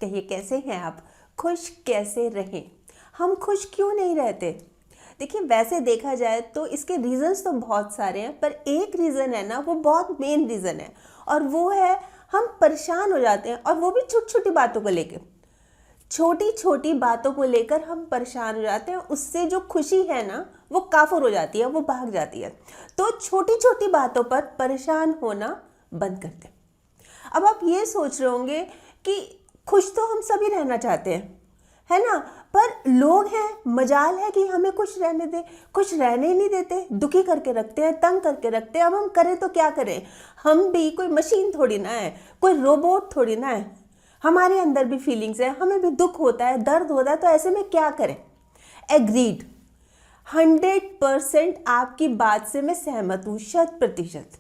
कहिए कैसे हैं आप? खुश कैसे रहें? हम खुश क्यों नहीं रहते? देखिए, वैसे देखा जाए तो इसके रीज़न्स तो बहुत सारे हैं, पर एक रीज़न है ना, वो बहुत मेन रीज़न है, और वो है हम परेशान हो जाते हैं, और वो भी छोटी छोटी बातों को लेकर। छोटी छोटी बातों को लेकर हम परेशान हो जाते हैं, उससे जो खुशी है ना वो काफुर हो जाती है, वो भाग जाती है। तो छोटी छोटी बातों पर परेशान होना बंद कर दें। अब आप ये सोच रहे होंगे कि खुश तो हम सभी रहना चाहते हैं, है ना, पर लोग हैं, मजाल है कि हमें खुश रहने दें, खुश रहने ही नहीं देते, दुखी करके रखते हैं, तंग करके रखते हैं। अब हम करें तो क्या करें? हम भी कोई मशीन थोड़ी ना है, कोई रोबोट थोड़ी ना है, हमारे अंदर भी फीलिंग्स है, हमें भी दुख होता है, दर्द होता है, तो ऐसे में क्या करें? एग्रीड, 100% आपकी बात से मैं सहमत हूँ, 100%,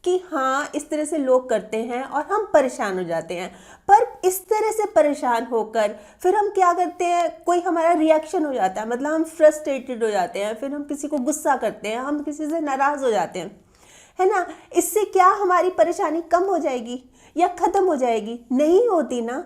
कि हाँ इस तरह से लोग करते हैं और हम परेशान हो जाते हैं। पर इस तरह से परेशान होकर फिर हम क्या करते हैं? कोई हमारा रिएक्शन हो जाता है, मतलब हम फ्रस्ट्रेटेड हो जाते हैं, फिर हम किसी को गुस्सा करते हैं, हम किसी से नाराज़ हो जाते हैं, है ना। इससे क्या हमारी परेशानी कम हो जाएगी या ख़त्म हो जाएगी? नहीं होती ना।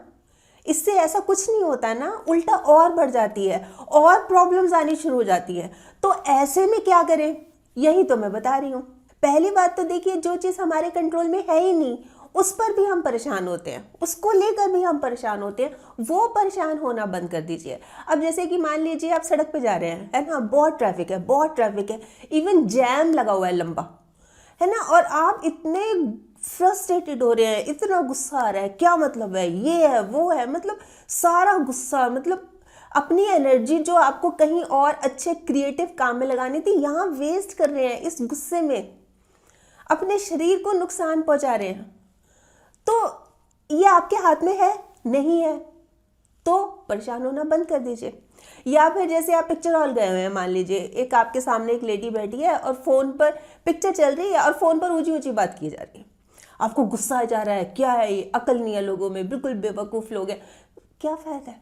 इससे ऐसा कुछ नहीं होता ना, उल्टा और बढ़ जाती है और प्रॉब्लम्स आनी शुरू हो जाती है। तो ऐसे में क्या करें? यही तो मैं बता रही हूँ। पहली बात तो देखिए, जो चीज़ हमारे कंट्रोल में है ही नहीं उस पर भी हम परेशान होते हैं, उसको लेकर भी हम परेशान होते हैं, वो परेशान होना बंद कर दीजिए। अब जैसे कि मान लीजिए आप सड़क पे जा रहे हैं, है ना, बहुत ट्रैफिक है, बहुत ट्रैफिक है, इवन जैम लगा हुआ है लंबा, है ना, और आप इतने फ्रस्ट्रेटेड हो रहे हैं, इतना गुस्सा आ रहा है, क्या मतलब है, ये है वो है, मतलब सारा गुस्सा, मतलब अपनी एनर्जी जो आपको कहीं और अच्छे क्रिएटिव काम में लगानी थी, यहाँ वेस्ट कर रहे हैं इस गुस्से में, अपने शरीर को नुकसान पहुंचा रहे हैं। तो ये आपके हाथ में है नहीं है, तो परेशान होना बंद कर दीजिए। या फिर जैसे आप पिक्चर हॉल गए हुए हैं, मान लीजिए एक आपके सामने एक लेडी बैठी है और फोन पर पिक्चर चल रही है और फोन पर ऊंची ऊंची बात की जा रही है, आपको गुस्सा आ जा रहा है, क्या है ये, अकल नहीं है लोगों में, बिल्कुल बेवकूफ़ लोग हैं। क्या फ़ायदा है?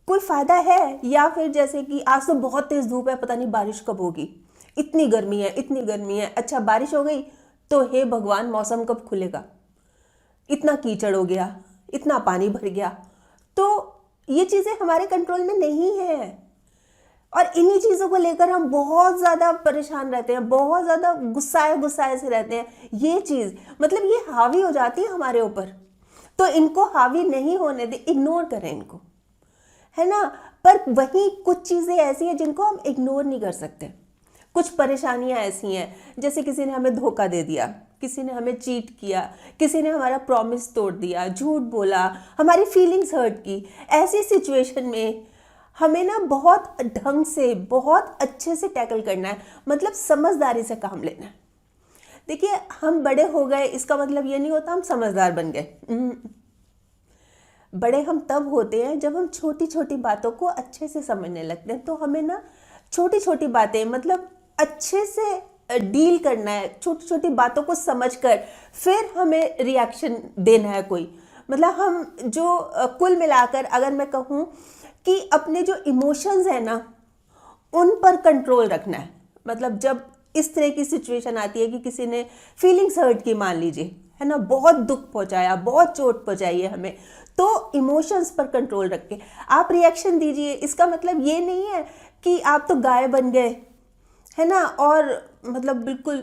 कोई फ़ायदा है? या फिर जैसे कि आज तो बहुत तेज़ धूप है, पता नहीं बारिश कब होगी, इतनी गर्मी है, इतनी गर्मी है, अच्छा बारिश हो गई तो हे भगवान मौसम कब खुलेगा, इतना कीचड़ हो गया, इतना पानी भर गया। तो ये चीज़ें हमारे कंट्रोल में नहीं है, और इन्हीं चीज़ों को लेकर हम बहुत ज़्यादा परेशान रहते हैं, बहुत ज़्यादा गुस्साए गुस्साए से रहते हैं। ये चीज़ मतलब ये हावी हो जाती है हमारे ऊपर, तो इनको हावी नहीं होने दे, इग्नोर करें इनको, है ना। पर वहीं कुछ चीज़ें ऐसी हैं जिनको हम इग्नोर नहीं कर सकते। कुछ परेशानियां ऐसी हैं, जैसे किसी ने हमें धोखा दे दिया, किसी ने हमें चीट किया, किसी ने हमारा प्रॉमिस तोड़ दिया, झूठ बोला, हमारी फीलिंग्स हर्ट की। ऐसी सिचुएशन में हमें ना बहुत ढंग से, बहुत अच्छे से टैकल करना है, मतलब समझदारी से काम लेना है। देखिए, हम बड़े हो गए इसका मतलब ये नहीं होता हम समझदार बन गए। बड़े हम तब होते हैं जब हम छोटी छोटी बातों को अच्छे से समझने लगते हैं। तो हमें ना छोटी छोटी बातें, मतलब अच्छे से डील करना है, छोटी छोटी बातों को समझकर फिर हमें रिएक्शन देना है कोई। मतलब हम जो कुल मिलाकर अगर मैं कहूँ कि अपने जो इमोशंस हैं ना उन पर कंट्रोल रखना है। मतलब जब इस तरह की सिचुएशन आती है कि किसी ने फीलिंग्स हर्ट की, मान लीजिए, है ना, बहुत दुख पहुंचाया, बहुत चोट पहुंचाई है हमें, तो इमोशंस पर कंट्रोल रख के आप रिएक्शन दीजिए। इसका मतलब ये नहीं है कि आप तो गाय बन गए, है ना, और मतलब बिल्कुल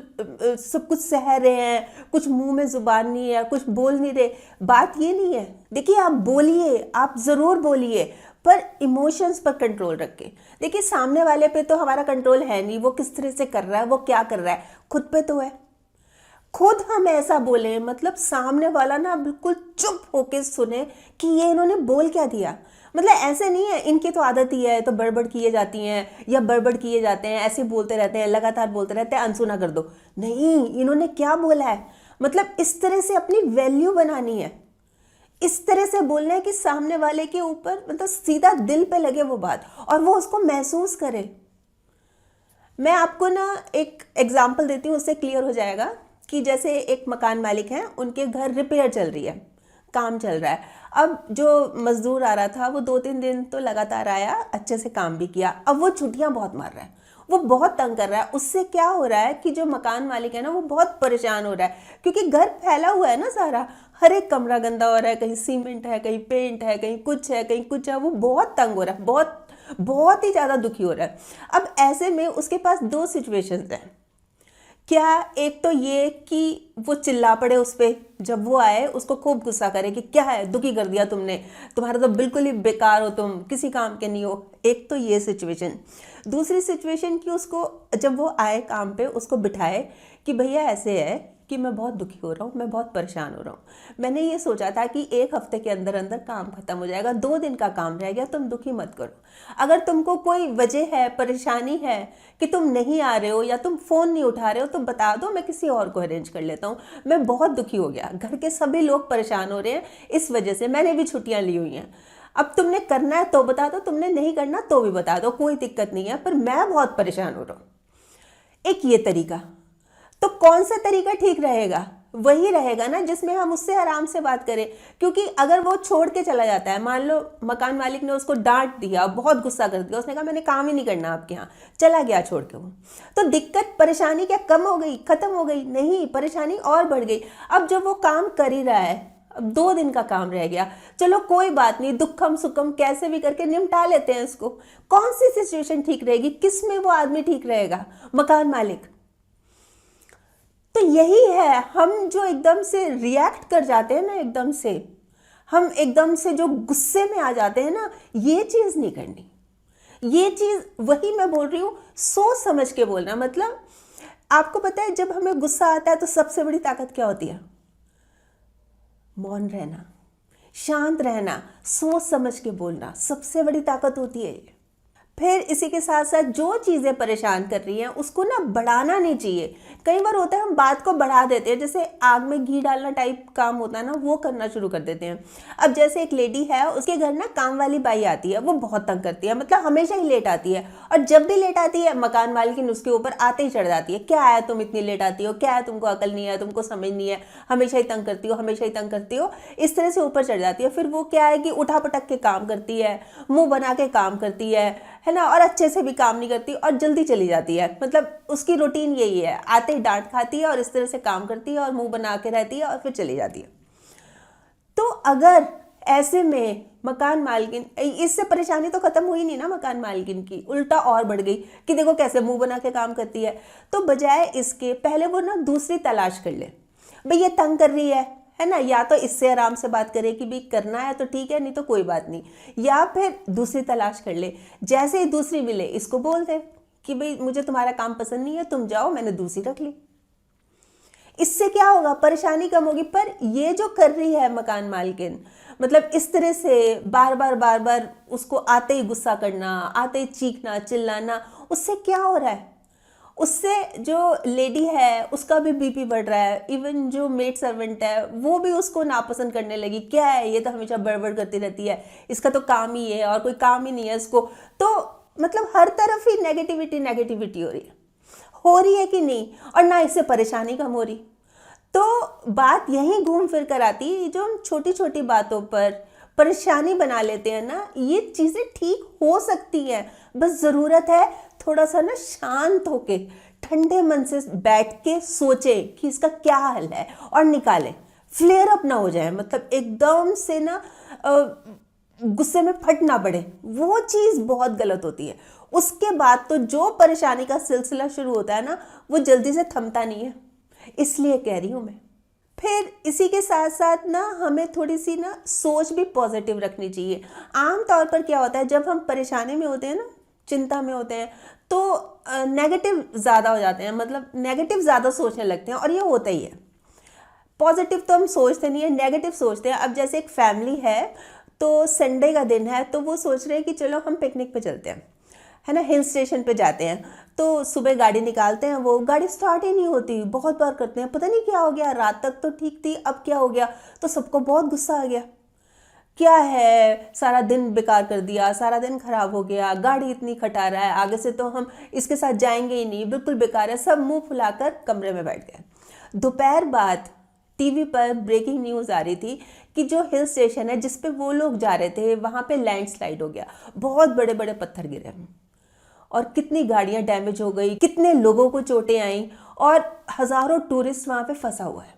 सब कुछ सह रहे हैं, कुछ मुंह में जुबान नहीं है, कुछ बोल नहीं रहे। बात ये नहीं है। देखिए, आप बोलिए, आप ज़रूर बोलिए, पर इमोशंस पर कंट्रोल रखें। देखिए, सामने वाले पे तो हमारा कंट्रोल है नहीं, वो किस तरह से कर रहा है, वो क्या कर रहा है, खुद पे तो है। खुद हम ऐसा बोले, मतलब सामने वाला ना बिल्कुल चुप होके सुने कि ये इन्होंने बोल क्या दिया। मतलब ऐसे नहीं है इनकी तो आदत ही है, तो बड़बड़ किए जाती हैं या बड़बड़ किए जाते हैं, ऐसे बोलते रहते हैं, लगातार बोलते रहते हैं, अनसुना कर दो। नहीं, इन्होंने क्या बोला है, मतलब इस तरह से अपनी वैल्यू बनानी है, इस तरह से बोलना है कि सामने वाले के ऊपर मतलब सीधा दिल पे लगे वो बात, और वो उसको महसूस करे। मैं आपको ना एक एग्जाम्पल देती हूँ, उससे क्लियर हो जाएगा। कि जैसे एक मकान मालिक हैं, उनके घर रिपेयर चल रही है, काम चल रहा है। अब जो मजदूर आ रहा था वो 2-3 दिन तो लगातार आया, अच्छे से काम भी किया। अब वो छुट्टियां बहुत मार रहा है, वो बहुत तंग कर रहा है। उससे क्या हो रहा है कि जो मकान मालिक है ना वो बहुत परेशान हो रहा है, क्योंकि घर फैला हुआ है ना सारा, हर एक कमरा गंदा हो रहा है, कहीं सीमेंट है, कहीं पेंट है, कहीं कुछ है, कहीं कुछ है। वो बहुत तंग हो रहा है, बहुत बहुत ही ज़्यादा दुखी हो रहा है। अब ऐसे में उसके पास दो सिचुएशंस हैं। क्या, एक तो ये कि वो चिल्ला पड़े उस पर, जब वो आए उसको खूब गुस्सा करे कि क्या है, दुखी कर दिया तुमने, तुम्हारा तो बिल्कुल ही बेकार हो, तुम किसी काम के नहीं हो। एक तो ये सिचुएशन। दूसरी सिचुएशन कि उसको जब वो आए काम पे उसको बिठाए कि भैया ऐसे है कि मैं बहुत दुखी हो रहा हूँ, मैं बहुत परेशान हो रहा हूँ। मैंने ये सोचा था कि 1 हफ्ते के अंदर अंदर काम खत्म हो जाएगा, 2 दिन का काम रह गया, तुम दुखी मत करो। अगर तुमको कोई वजह है, परेशानी है कि तुम नहीं आ रहे हो या तुम फ़ोन नहीं उठा रहे हो, तो बता दो, मैं किसी और को अरेंज कर लेता हूँ। मैं बहुत दुखी हो गया, घर के सभी लोग परेशान हो रहे हैं इस वजह से, मैंने भी छुट्टियाँ ली हुई हैं। अब तुमने करना है तो बता दो, तुमने नहीं करना तो भी बता दो, कोई दिक्कत नहीं है, पर मैं बहुत परेशान हो रहा हूँ। एक ये तरीका। तो कौन सा तरीका ठीक रहेगा? वही रहेगा ना जिसमें हम उससे आराम से बात करें। क्योंकि अगर वो छोड़ के चला जाता है, मान लो मकान मालिक ने उसको डांट दिया, बहुत गुस्सा कर दिया, उसने कहा मैंने काम ही नहीं करना आपके यहाँ, चला गया छोड़ के वो, तो दिक्कत, परेशानी क्या कम हो गई, खत्म हो गई? नहीं, परेशानी और बढ़ गई। अब जब वो काम कर ही रहा है, अब 2 दिन का काम रह गया, चलो कोई बात नहीं, दुखम सुखम कैसे भी करके निपटा लेते हैं इसको। कौन सी सिचुएशन ठीक रहेगी? किस में वो आदमी ठीक रहेगा? मकान मालिक। तो यही है, हम जो एकदम से रिएक्ट कर जाते हैं ना, एकदम से हम एकदम से जो गुस्से में आ जाते हैं ना, ये चीज़ नहीं करनी। ये चीज़, वही मैं बोल रही हूँ, सोच समझ के बोलना। मतलब आपको पता है जब हमें गुस्सा आता है तो सबसे बड़ी ताकत क्या होती है? मौन रहना, शांत रहना, सोच समझ के बोलना, सबसे बड़ी ताकत होती है ये। फिर इसी के साथ साथ जो चीज़ें परेशान कर रही हैं उसको ना बढ़ाना नहीं चाहिए। कई बार होता है हम बात को बढ़ा देते हैं, जैसे आग में घी डालना टाइप काम होता है ना, वो करना शुरू कर देते हैं। अब जैसे एक लेडी है, उसके घर ना काम वाली बाई आती है, वो बहुत तंग करती है, मतलब हमेशा ही लेट आती है, और जब भी लेट आती है मकान मालकिन उसके ऊपर आते ही चढ़ जाती है, क्या है तुम इतनी लेट आती हो, क्या है तुमको अकल नहीं है, तुमको समझ नहीं है, हमेशा ही तंग करती हो, हमेशा ही तंग करती हो, इस तरह से ऊपर चढ़ जाती है। फिर वो क्या है कि उठा पटक के काम करती है, मुंह बना के काम करती है ना, और अच्छे से भी काम नहीं करती और जल्दी चली जाती है। मतलब उसकी रूटीन यही है, आते ही डांट खाती है और इस तरह से काम करती है और मुंह बना के रहती है और फिर चली जाती है। तो अगर ऐसे में मकान मालकिन, इससे परेशानी तो खत्म हुई नहीं ना मकान मालकिन की, उल्टा और बढ़ गई कि देखो कैसे मुंह बना के काम करती है। तो बजाय इसके पहले वो ना दूसरी तलाश कर ले, भाई ये तंग कर रही है ना, या तो इससे आराम से बात करे कि भाई करना है तो ठीक है, नहीं तो कोई बात नहीं, या फिर दूसरी तलाश कर ले। जैसे ही दूसरी मिले इसको बोल दे कि भाई मुझे तुम्हारा काम पसंद नहीं है, तुम जाओ, मैंने दूसरी रख ली। इससे क्या होगा? परेशानी कम होगी। पर ये जो कर रही है मकान मालकिन, मतलब इस तरह से बार बार उसको आते ही गुस्सा करना, आते ही चीखना चिल्लाना, उससे क्या हो रहा है? उससे जो लेडी है उसका भी बीपी बढ़ रहा है, इवन जो मेड सर्वेंट है वो भी उसको नापसंद करने लगी, क्या है ये तो हमेशा बड़बड़ करती रहती है, इसका तो काम ही है और कोई काम ही नहीं है इसको। तो मतलब हर तरफ ही नेगेटिविटी हो रही है कि नहीं? और ना इससे परेशानी कम हो रही। तो बात यहीं घूम फिर कर आती है, जो हम छोटी छोटी बातों पर परेशानी बना लेते हैं ना, ये चीज़ें ठीक हो सकती हैं। बस ज़रूरत है थोड़ा सा ना शांत होके, ठंडे मन से बैठ के सोचे कि इसका क्या हल है और निकालें। फ्लेयर अप ना हो जाए, मतलब एकदम से ना गुस्से में फट ना पड़े, वो चीज़ बहुत गलत होती है। उसके बाद तो जो परेशानी का सिलसिला शुरू होता है ना, वो जल्दी से थमता नहीं है, इसलिए कह रही हूँ मैं। फिर इसी के साथ साथ ना हमें थोड़ी सी ना सोच भी पॉजिटिव रखनी चाहिए। आम तौर पर क्या होता है, जब हम परेशानी में होते हैं ना, चिंता में होते हैं, तो नेगेटिव ज़्यादा हो जाते हैं, मतलब नेगेटिव ज़्यादा सोचने लगते हैं, और ये होता ही है। पॉजिटिव तो हम सोचते नहीं है, नेगेटिव सोचते हैं। अब जैसे एक फैमिली है, तो संडे का दिन है, तो वो सोच रहे हैं कि चलो हम पिकनिक पे चलते हैं, है ना, हिल स्टेशन पे जाते हैं। तो सुबह गाड़ी निकालते हैं, वो गाड़ी स्टार्ट ही नहीं होती, बहुत बार करते हैं, पता नहीं क्या हो गया, रात तक तो ठीक थी, अब क्या हो गया? तो सबको बहुत गुस्सा आ गया, क्या है, सारा दिन बेकार कर दिया, सारा दिन खराब हो गया, गाड़ी इतनी खटा रहा है, आगे से तो हम इसके साथ जाएंगे ही नहीं, बिल्कुल बेकार है। सब मुंह फुलाकर कमरे में बैठ गए। दोपहर बाद टीवी पर ब्रेकिंग न्यूज़ आ रही थी कि जो हिल स्टेशन है जिस पे वो लोग जा रहे थे, वहाँ पे लैंडस्लाइड हो गया, बहुत बड़े बड़े पत्थर गिरे। और कितनी गाड़ियां डैमेज हो गई, कितने लोगों को चोटें आई और हजारों टूरिस्ट वहां पे फंसा हुआ है।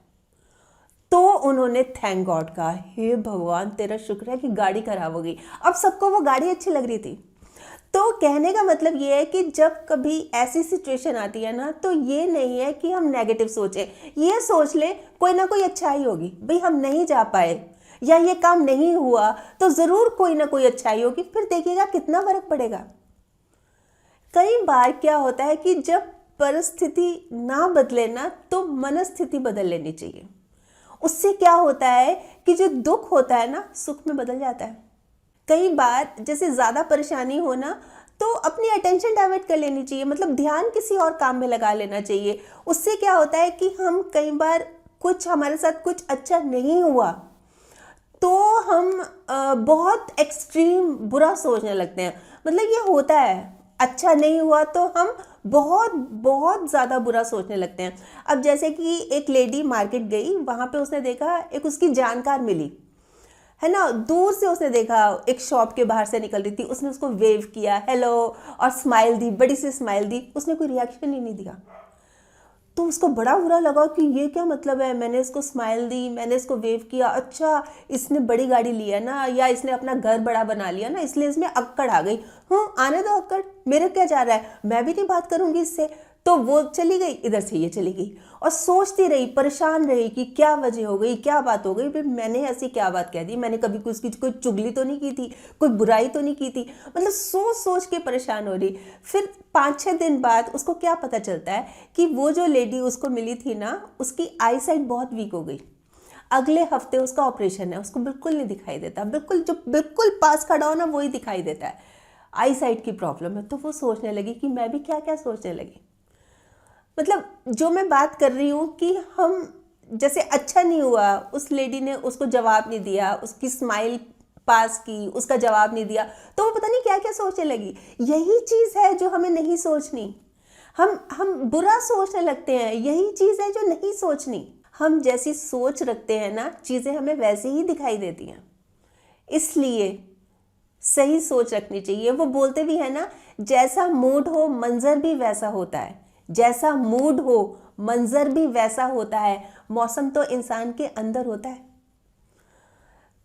तो उन्होंने थैंक गॉड कहा, हे भगवान तेरा शुक्र है कि गाड़ी खराब हो गई। अब सबको वो गाड़ी अच्छी लग रही थी। तो कहने का मतलब ये है कि जब कभी ऐसी सिचुएशन आती है ना, तो ये नहीं है कि हम नेगेटिव सोचें, ये सोच ले कोई ना कोई अच्छाई होगी। भाई हम नहीं जा पाए या ये काम नहीं हुआ तो ज़रूर कोई ना कोई अच्छाई होगी, फिर देखिएगा कितना फर्क पड़ेगा। कई बार क्या होता है कि जब परिस्थिति ना बदले ना, तो मनस्थिति बदल लेनी चाहिए। उससे क्या होता है कि जो दुख होता है ना, सुख में बदल जाता है। कई बार जैसे ज़्यादा परेशानी हो ना, तो अपनी अटेंशन डाइवर्ट कर लेनी चाहिए, मतलब ध्यान किसी और काम में लगा लेना चाहिए। उससे क्या होता है कि हम कई बार कुछ हमारे साथ कुछ अच्छा नहीं हुआ तो हम बहुत एक्सट्रीम बुरा सोचने लगते हैं। मतलब ये होता है, अच्छा नहीं हुआ तो हम बहुत बहुत ज़्यादा बुरा सोचने लगते हैं। अब जैसे कि एक लेडी मार्केट गई, वहाँ पे उसने देखा एक उसकी जानकार मिली है ना, दूर से उसने देखा एक शॉप के बाहर से निकल रही थी, उसने उसको वेव किया, हेलो, और स्माइल दी, बड़ी सी स्माइल दी। उसने कोई रिएक्शन ही नहीं दिया। तो उसको बड़ा बुरा लगा कि ये क्या मतलब है, मैंने इसको स्माइल दी, मैंने इसको वेव किया, अच्छा इसने बड़ी गाड़ी ली है ना, या इसने अपना घर बड़ा बना लिया ना, इसलिए इसमें अक्कड़ आ गई। आने दो अक्कड़, मेरे क्या जा रहा है, मैं भी नहीं बात करूंगी इससे। तो वो चली गई, इधर से ये चली गई और सोचती रही, परेशान रही कि क्या वजह हो गई, क्या बात हो गई, फिर मैंने ऐसी क्या बात कह दी, मैंने कभी उसकी कोई चुगली तो नहीं की थी, कोई बुराई तो नहीं की थी। मतलब सोच सोच के परेशान हो रही। फिर 5-6 दिन बाद उसको क्या पता चलता है कि वो जो लेडी उसको मिली थी ना, उसकी आई साइट बहुत वीक हो गई। अगले हफ्ते उसका ऑपरेशन है, उसको बिल्कुल नहीं दिखाई देता, बिल्कुल जो बिल्कुल पास खड़ा हो ना वही दिखाई देता है। आई साइट की प्रॉब्लम है। तो वो सोचने लगी कि मैं भी क्या क्या सोचने लगी। मतलब जो मैं बात कर रही हूँ कि हम जैसे अच्छा नहीं हुआ, उस लेडी ने उसको जवाब नहीं दिया, उसकी स्माइल पास की, उसका जवाब नहीं दिया, तो वो पता नहीं क्या क्या सोचने लगी। यही चीज़ है जो हमें नहीं सोचनी। हम बुरा सोचने लगते हैं, यही चीज़ है जो नहीं सोचनी। हम जैसी सोच रखते हैं ना, चीज़ें हमें वैसे ही दिखाई देती हैं। इसलिए सही सोच रखनी चाहिए। वो बोलते भी है ना, जैसा मूड हो मंजर भी वैसा होता है, जैसा मूड हो मंजर भी वैसा होता है, मौसम तो इंसान के अंदर होता है।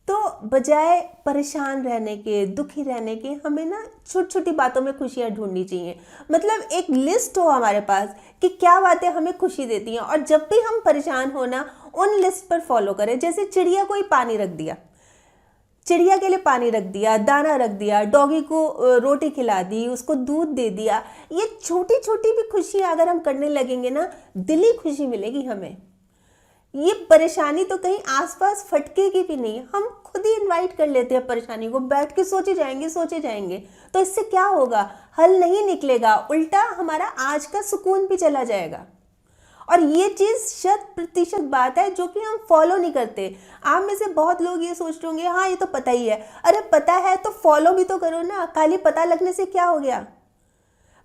तो बजाय परेशान रहने के, दुखी रहने के, हमें ना छोटी छोटी बातों में खुशियाँ ढूंढनी चाहिए। मतलब एक लिस्ट हो हमारे पास कि क्या बातें हमें खुशी देती हैं, और जब भी हम परेशान हो ना, उन लिस्ट पर फॉलो करें। जैसे चिड़िया को ही पानी रख दिया, चिड़िया के लिए पानी रख दिया, दाना रख दिया, डॉगी को रोटी खिला दी, उसको दूध दे दिया। ये छोटी छोटी भी खुशियाँ अगर हम करने लगेंगे ना, दिली खुशी मिलेगी हमें। ये परेशानी तो कहीं आसपास फटकेगी भी नहीं, हम खुद ही इनवाइट कर लेते हैं परेशानी को, बैठ के सोचे जाएंगे। तो इससे क्या होगा, हल नहीं निकलेगा, उल्टा हमारा आज का सुकून भी चला जाएगा। और ये चीज़ 100% बात है जो कि हम फॉलो नहीं करते। आप में से बहुत लोग ये सोच रहे होंगे, हाँ ये तो पता ही है। अरे पता है तो फॉलो भी तो करो ना। खाली पता लगने से क्या हो गया,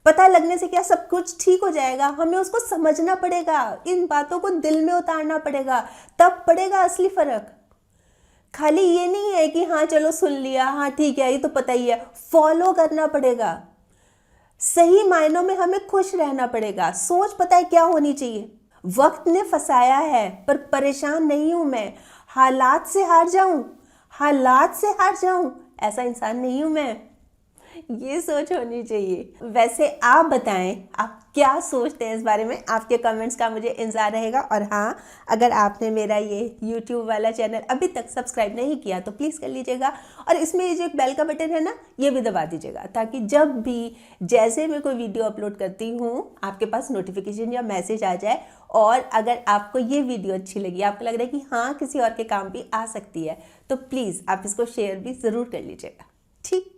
पता लगने से क्या सब कुछ ठीक हो जाएगा? हमें उसको समझना पड़ेगा, इन बातों को दिल में उतारना पड़ेगा, तब पड़ेगा असली फर्क। खाली ये नहीं है कि हाँ चलो सुन लिया, हाँ ठीक है ये तो पता ही है, फॉलो करना पड़ेगा। सही मायनों में हमें खुश रहना पड़ेगा। सोच पता है क्या होनी चाहिए, वक्त ने फंसाया है पर परेशान नहीं हूं मैं, हालात से हार जाऊं ऐसा इंसान नहीं हूं मैं। ये सोच होनी चाहिए। वैसे आप बताएं, आप क्या सोचते हैं इस बारे में? आपके कमेंट्स का मुझे इंतजार रहेगा। और हाँ, अगर आपने मेरा ये YouTube वाला चैनल अभी तक सब्सक्राइब नहीं किया तो प्लीज़ कर लीजिएगा, और इसमें ये जो एक बेल का बटन है ना, ये भी दबा दीजिएगा, ताकि जब भी जैसे मैं कोई वीडियो अपलोड करती हूँ आपके पास नोटिफिकेशन या मैसेज आ जाए। और अगर आपको ये वीडियो अच्छी लगी, आपको लग रहा है कि हाँ किसी और के काम भी आ सकती है, तो प्लीज़ आप इसको शेयर भी ज़रूर कर लीजिएगा। ठीक।